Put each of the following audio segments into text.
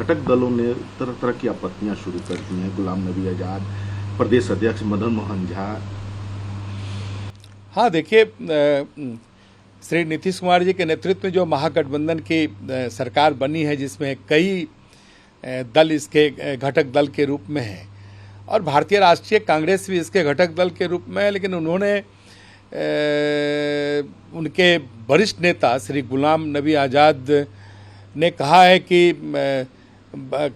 घटक दलों ने तरह तरह की आपत्तियां शुरू कर दी हैं। गुलाम नबी आजाद, प्रदेश अध्यक्ष मदन मोहन झा। हाँ, देखिए, श्री नीतीश कुमार जी के नेतृत्व में जो महागठबंधन की सरकार बनी है, जिसमें कई दल इसके घटक दल के रूप में हैं और भारतीय राष्ट्रीय कांग्रेस भी इसके घटक दल के रूप में है, लेकिन उन्होंने उनके वरिष्ठ नेता श्री गुलाम नबी आज़ाद ने कहा है कि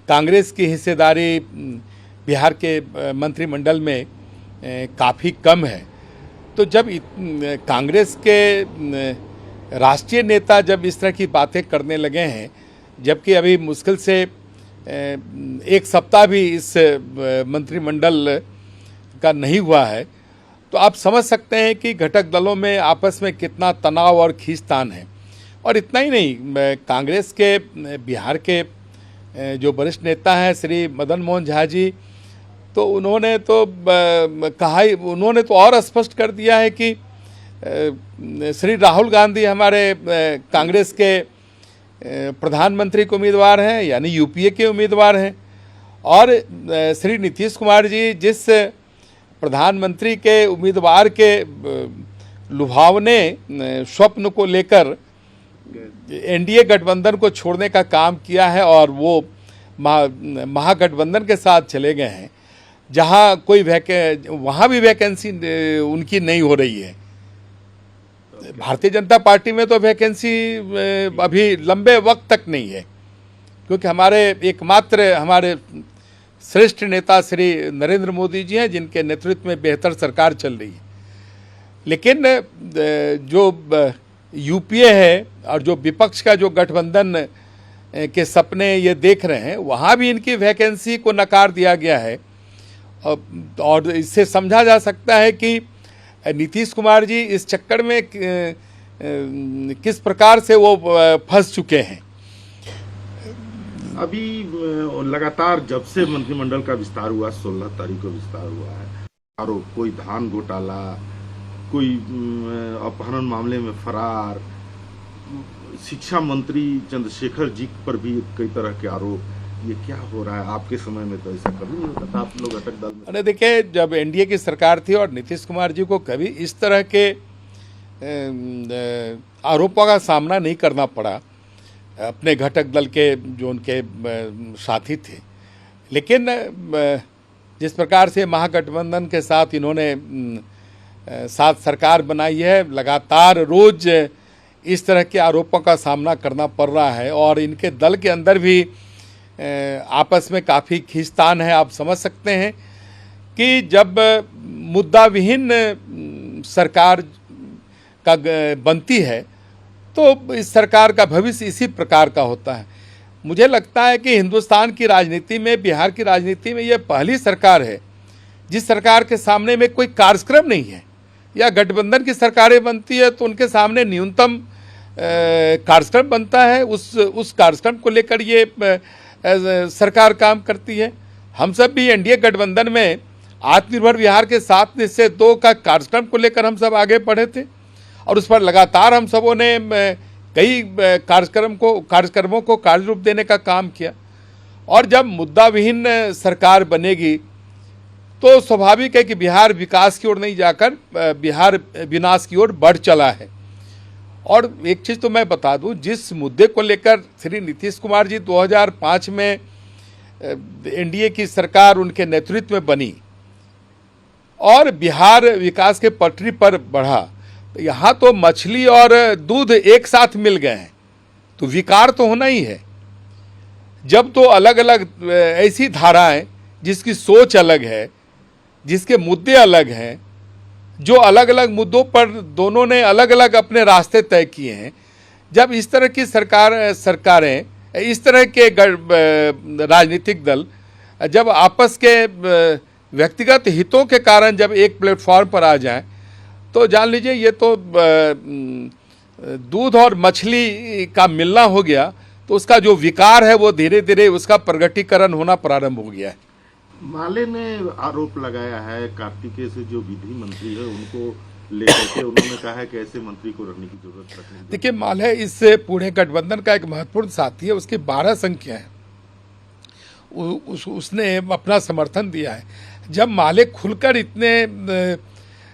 कांग्रेस की हिस्सेदारी बिहार के मंत्रिमंडल में काफ़ी कम है। तो जब कांग्रेस के राष्ट्रीय नेता जब इस तरह की बातें करने लगे हैं, जबकि अभी मुश्किल से एक सप्ताह भी इस मंत्रिमंडल का नहीं हुआ है, तो आप समझ सकते हैं कि घटक दलों में आपस में कितना तनाव और खींचतान है। और इतना ही नहीं, कांग्रेस के बिहार के जो वरिष्ठ नेता हैं श्री मदन मोहन झा जी, तो उन्होंने तो कहा ही, उन्होंने तो और स्पष्ट कर दिया है कि श्री राहुल गांधी हमारे कांग्रेस के प्रधानमंत्री के उम्मीदवार हैं, यानी यूपीए के उम्मीदवार हैं। और श्री नीतीश कुमार जी जिस प्रधानमंत्री के उम्मीदवार के लुभावने स्वप्न को लेकर एनडीए गठबंधन को छोड़ने का काम किया है और वो महागठबंधन के साथ चले गए हैं, जहां कोई वहां भी वैकेंसी उनकी नहीं हो रही है। भारतीय जनता पार्टी में तो वैकेंसी अभी लंबे वक्त तक नहीं है, क्योंकि हमारे श्रेष्ठ नेता श्री नरेंद्र मोदी जी हैं, जिनके नेतृत्व में बेहतर सरकार चल रही है। लेकिन जो यूपीए है और जो विपक्ष का जो गठबंधन के सपने ये देख रहे हैं, वहाँ भी इनकी वैकेंसी को नकार दिया गया है। और इससे समझा जा सकता है कि नीतीश कुमार जी इस चक्कर में किस प्रकार से वो फंस चुके हैं। अभी लगातार जब से मंत्रिमंडल का विस्तार हुआ, 16 तारीख को विस्तार हुआ है, आरोप कोई धान घोटाला, कोई अपहरण मामले में फरार, शिक्षा मंत्री चंद्रशेखर जी पर भी कई तरह के आरोप। ये क्या हो रहा है? आपके समय में तो ऐसा कभी नहीं होता था, आप लोग घटक दल में। अरे देखिए, जब एनडीए की सरकार थी और नीतीश कुमार जी को कभी इस तरह के आरोपों का सामना नहीं करना पड़ा अपने घटक दल के जो उनके साथी थे। लेकिन जिस प्रकार से महागठबंधन के साथ इन्होंने साथ सरकार बनाई है, लगातार रोज इस तरह के आरोपों का सामना करना पड़ रहा है और इनके दल के अंदर भी आपस में काफ़ी खींचतान है। आप समझ सकते हैं कि जब मुद्दा विहीन सरकार का बनती है तो इस सरकार का भविष्य इसी प्रकार का होता है। मुझे लगता है कि हिंदुस्तान की राजनीति में, बिहार की राजनीति में ये पहली सरकार है जिस सरकार के सामने में कोई कार्यक्रम नहीं है। या गठबंधन की सरकारें बनती है तो उनके सामने न्यूनतम कार्यक्रम बनता है, उस कार्यक्रम को लेकर ये सरकार काम करती है। हम सब भी एनडीए गठबंधन में आत्मनिर्भर बिहार के 7 निश्चय 2 का कार्यक्रम को लेकर हम सब आगे बढ़े थे और उस पर लगातार हम सबों ने कई कार्यक्रमों को कार्य रूप देने का काम किया। और जब मुद्दा विहीन सरकार बनेगी तो स्वाभाविक है कि बिहार विकास की ओर नहीं जाकर बिहार विनाश की ओर बढ़ चला है। और एक चीज़ तो मैं बता दूं, जिस मुद्दे को लेकर श्री नीतीश कुमार जी 2005 में एनडीए की सरकार उनके नेतृत्व में बनी और बिहार विकास के पटरी पर बढ़ा, तो यहाँ तो मछली और दूध एक साथ मिल गए हैं, तो विकार तो होना ही है। जब तो अलग अलग ऐसी धाराएं जिसकी सोच अलग है, जिसके मुद्दे अलग हैं, जो अलग अलग मुद्दों पर दोनों ने अलग अलग अपने रास्ते तय किए हैं, जब इस तरह की सरकारें, इस तरह के राजनीतिक दल जब आपस के व्यक्तिगत हितों के कारण जब एक प्लेटफॉर्म पर आ जाएं, तो जान लीजिए ये तो दूध और मछली का मिलना हो गया, तो उसका जो विकार है वो धीरे धीरे उसका प्रगटीकरण होना प्रारंभ हो गया है। माले ने आरोप लगाया है कार्तिकेय से, जो विधि मंत्री है उनको लेकर के, उन्होंने कहा है कि ऐसे मंत्री को रखने की जरूरत नहीं। देखिए, माले इस पूरे गठबंधन का एक महत्वपूर्ण साथी है, उसकी 12 संख्या है उसने अपना समर्थन दिया है। जब माले खुलकर इतने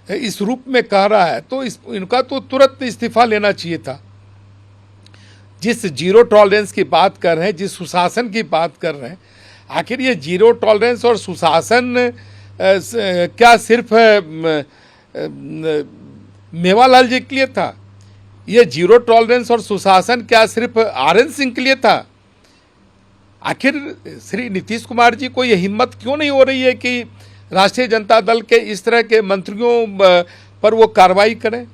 इस रूप में कह रहा है तो इनका तो तुरंत इस्तीफा लेना चाहिए था। जिस जीरो टॉलरेंस की बात कर रहे हैं, जिस सुशासन की बात कर रहे हैं, आखिर ये जीरो टॉलरेंस और सुशासन क्या सिर्फ मेवालाल जी के लिए था? ये जीरो टॉलरेंस और सुशासन क्या सिर्फ आर.एन. सिंह के लिए था? आखिर श्री नीतीश कुमार जी को ये हिम्मत क्यों नहीं हो रही है कि राष्ट्रीय जनता दल के इस तरह के मंत्रियों पर वो कार्रवाई करें?